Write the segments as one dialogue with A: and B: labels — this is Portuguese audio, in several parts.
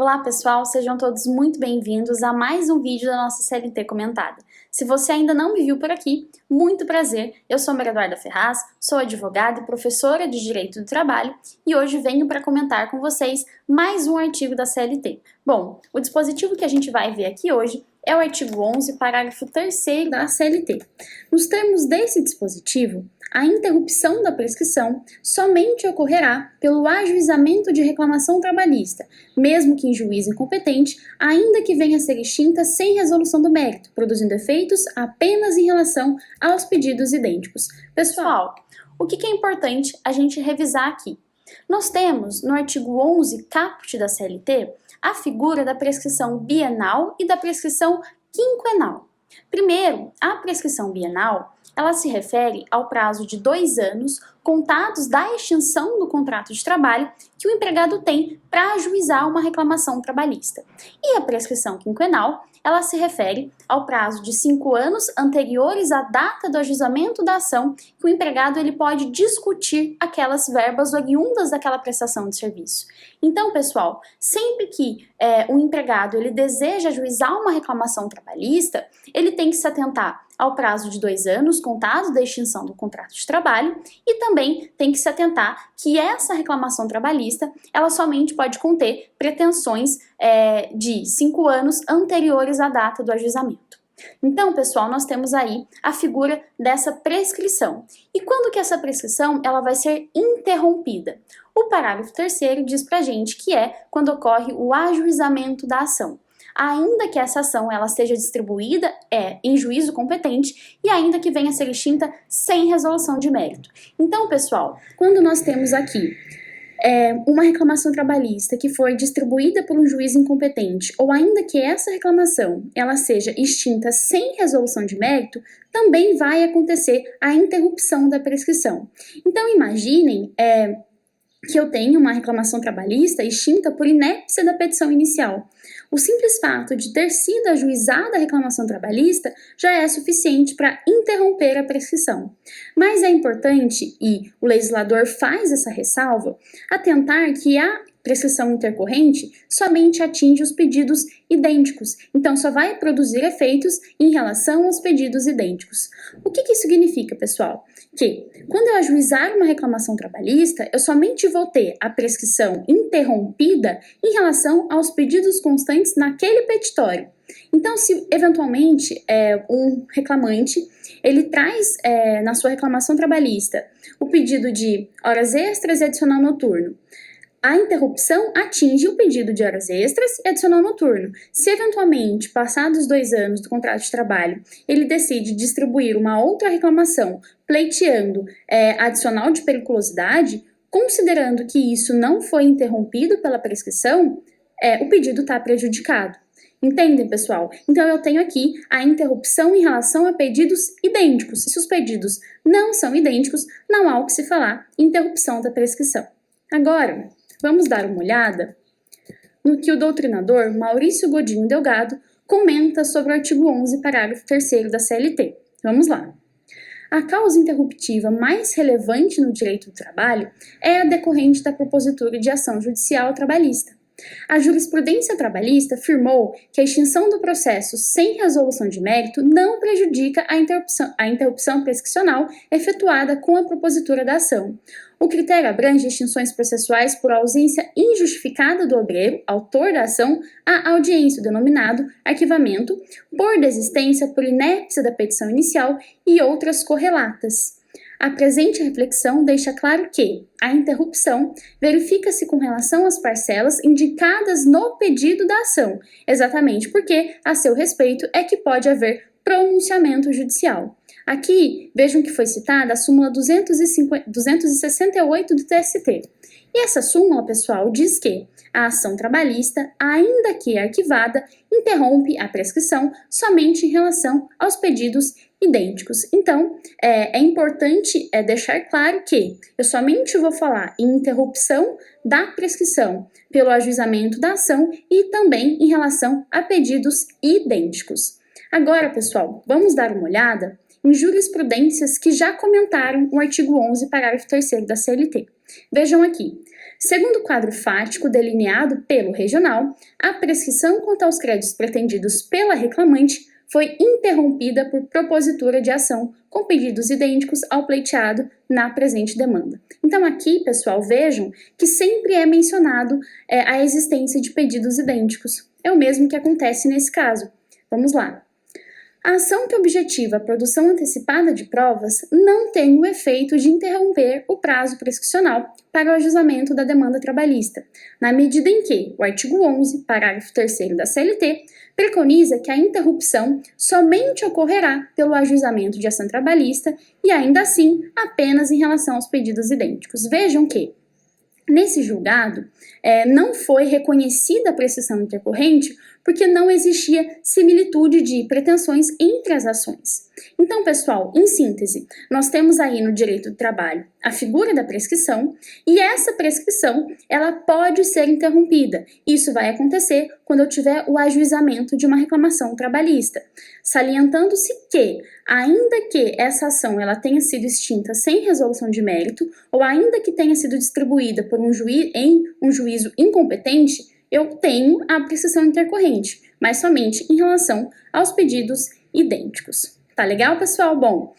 A: Olá pessoal, sejam todos muito bem-vindos a mais um vídeo da nossa CLT comentada. Se você ainda não me viu por aqui, muito prazer, eu sou Maria Eduarda Ferraz, sou advogada e professora de Direito do Trabalho e hoje venho para comentar com vocês mais um artigo da CLT. Bom, o dispositivo que a gente vai ver aqui hoje é o artigo 11, parágrafo 3º da CLT. Nos termos desse dispositivo, a interrupção da prescrição somente ocorrerá pelo ajuizamento de reclamação trabalhista, mesmo que em juízo incompetente, ainda que venha a ser extinta sem resolução do mérito, produzindo efeitos apenas em relação aos pedidos idênticos. Pessoal, o que é importante a gente revisar aqui? Nós temos, no artigo 11, caput da CLT, a figura da prescrição bienal e da prescrição quinquenal. Primeiro, a prescrição bienal, ela se refere ao prazo de 2 anos contados da extinção do contrato de trabalho que o empregado tem para ajuizar uma reclamação trabalhista. E a prescrição quinquenal, ela se refere ao prazo de 5 anos anteriores à data do ajuizamento da ação que o empregado ele pode discutir aquelas verbas oriundas daquela prestação de serviço. Então, pessoal, sempre que o empregado ele deseja ajuizar uma reclamação trabalhista, ele tem que se atentar ao prazo de 2 anos contados da extinção do contrato de trabalho e também tem que se atentar que essa reclamação trabalhista ela somente pode conter pretensões de 5 anos anteriores à data do ajuizamento. Então, pessoal, nós temos aí a figura dessa prescrição. E quando que essa prescrição ela vai ser interrompida? O parágrafo 3º diz pra gente que é quando ocorre o ajuizamento da ação. Ainda que essa ação ela seja distribuída em juízo competente e ainda que venha a ser extinta sem resolução de mérito. Então, pessoal, quando nós temos aqui uma reclamação trabalhista que foi distribuída por um juiz incompetente ou ainda que essa reclamação ela seja extinta sem resolução de mérito, também vai acontecer a interrupção da prescrição. Então, imaginem que eu tenho uma reclamação trabalhista extinta por inépcia da petição inicial. O simples fato de ter sido ajuizada a reclamação trabalhista já é suficiente para interromper a prescrição. Mas é importante, e o legislador faz essa ressalva, atentar que a prescrição intercorrente somente atinge os pedidos idênticos, então só vai produzir efeitos em relação aos pedidos idênticos. O que isso significa, pessoal? Que quando eu ajuizar uma reclamação trabalhista, eu somente vou ter a prescrição interrompida em relação aos pedidos constantes naquele petitório. Então, se eventualmente um reclamante ele traz na sua reclamação trabalhista o pedido de horas extras e adicional noturno, a interrupção atinge o pedido de horas extras e adicional noturno. Se eventualmente, passados 2 anos do contrato de trabalho, ele decide distribuir uma outra reclamação, pleiteando adicional de periculosidade, considerando que isso não foi interrompido pela prescrição, o pedido está prejudicado. Entendem, pessoal? Então, eu tenho aqui a interrupção em relação a pedidos idênticos. Se os pedidos não são idênticos, não há o que se falar em interrupção da prescrição. Agora, vamos dar uma olhada no que o doutrinador Maurício Godinho Delgado comenta sobre o artigo 11, parágrafo 3º da CLT. Vamos lá. A causa interruptiva mais relevante no direito do trabalho é a decorrente da propositura de ação judicial trabalhista. A jurisprudência trabalhista afirmou que a extinção do processo sem resolução de mérito não prejudica a interrupção prescricional efetuada com a propositura da ação. O critério abrange extinções processuais por ausência injustificada do obreiro, autor da ação, à audiência, denominado arquivamento, por desistência por inépcia da petição inicial e outras correlatas. A presente reflexão deixa claro que a interrupção verifica-se com relação às parcelas indicadas no pedido da ação, exatamente porque, a seu respeito, é que pode haver pronunciamento judicial. Aqui, vejam que foi citada a súmula 268 do TST. E essa súmula, pessoal, diz que a ação trabalhista, ainda que arquivada, interrompe a prescrição somente em relação aos pedidos idênticos. Então, é importante deixar claro que eu somente vou falar em interrupção da prescrição pelo ajuizamento da ação e também em relação a pedidos idênticos. Agora, pessoal, vamos dar uma olhada em jurisprudências que já comentaram o artigo 11, parágrafo 3º da CLT. Vejam aqui. Segundo o quadro fático delineado pelo regional, a prescrição quanto aos créditos pretendidos pela reclamante foi interrompida por propositura de ação com pedidos idênticos ao pleiteado na presente demanda. Então aqui, pessoal, vejam que sempre é mencionado a existência de pedidos idênticos. É o mesmo que acontece nesse caso. Vamos lá. A ação que objetiva a produção antecipada de provas não tem o efeito de interromper o prazo prescricional para o ajuizamento da demanda trabalhista, na medida em que o artigo 11, parágrafo 3º da CLT, preconiza que a interrupção somente ocorrerá pelo ajuizamento de ação trabalhista e, ainda assim, apenas em relação aos pedidos idênticos. Vejam que, nesse julgado, não foi reconhecida a prescrição intercorrente porque não existia similitude de pretensões entre as ações. Então, pessoal, em síntese, nós temos aí no direito do trabalho a figura da prescrição e essa prescrição ela pode ser interrompida. Isso vai acontecer quando eu tiver o ajuizamento de uma reclamação trabalhista, salientando-se que, ainda que essa ação ela tenha sido extinta sem resolução de mérito ou ainda que tenha sido distribuída por um juiz em um juízo incompetente, eu tenho a prescrição intercorrente, mas somente em relação aos pedidos idênticos. Tá legal, pessoal? Bom,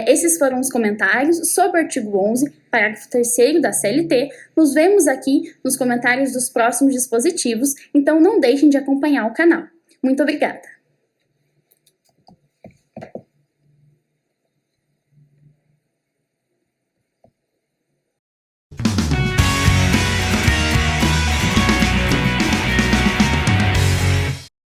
A: esses foram os comentários sobre o artigo 11, parágrafo 3º da CLT. Nos vemos aqui nos comentários dos próximos dispositivos, então não deixem de acompanhar o canal. Muito obrigada!